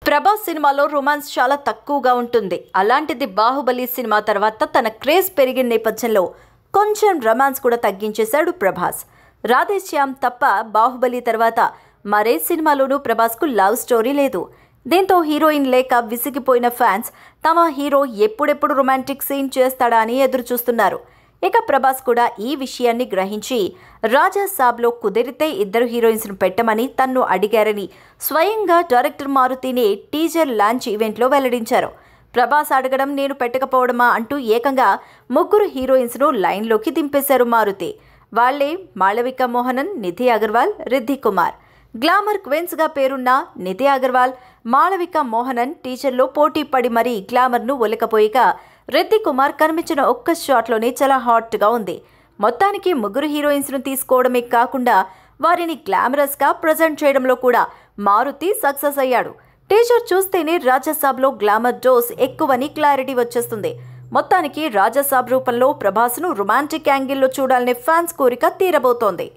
ప్రభాస్ సినిమాలో రొమాన్స్ చాలా తక్కువగా ఉంటుంది. అలాంటిది బాహుబలి సినిమా తర్వాత తన క్రేజ్ పెరిగిన నేపథ్యంలో కొంచెం రొమాన్స్ కూడా తగ్గించేశాడు ప్రభాస్. రాధేశ్యామ్ తప్ప బాహుబలి తర్వాత మరే సినిమాలోనూ ప్రభాస్కు లవ్ స్టోరీ లేదు. దీంతో హీరోయిన్ లేక విసిగిపోయిన ఫ్యాన్స్ తమ హీరో ఎప్పుడెప్పుడు రొమాంటిక్ సీన్ చేస్తాడా అని ఎదురు చూస్తున్నారు. ఇక ప్రభాస్ కూడా ఈ విషయాన్ని గ్రహించి రాజా సాబ్లో కుదిరితే ఇద్దరు హీరోయిన్స్ను పెట్టమని తన్ను అడిగారని స్వయంగా డైరెక్టర్ మారుతినే టీజర్ లాంచ్ ఈవెంట్లో వెల్లడించారు. ప్రభాస్ అడగడం నేను పెట్టకపోవడమా అంటూ ఏకంగా ముగ్గురు హీరోయిన్స్ను లైన్లోకి దింపేశారు మారుతి. వాళ్లే మాళవిక మోహనన్, నిధి అగర్వాల్, రిద్ధి కుమార్. గ్లామర్ క్వీన్స్గా పేరున్న నిధి అగర్వాల్, మాళవిక మోహనన్ టీజర్లో పోటీ పడి మరీ గ్లామర్ను ఒలకపోయిగా రిద్ధి కుమార్ కనిపించిన ఒక్క షాట్లోనే చాలా హాట్గా ఉంది. మొత్తానికి ముగ్గురు హీరోయిన్స్ను తీసుకోవడమే కాకుండా వారిని గ్లామరస్గా ప్రజెంట్ చేయడంలో కూడా మారుతి సక్సెస్ అయ్యాడు. టీజర్ చూస్తేనే రాజాసాబ్లో గ్లామర్ డోస్ ఎక్కువని క్లారిటీ వచ్చేస్తుంది. మొత్తానికి రాజాసాబ్ రూపంలో ప్రభాస్ను రొమాంటిక్ యాంగిల్లో చూడాలనే ఫ్యాన్స్ కోరిక తీరబోతోంది.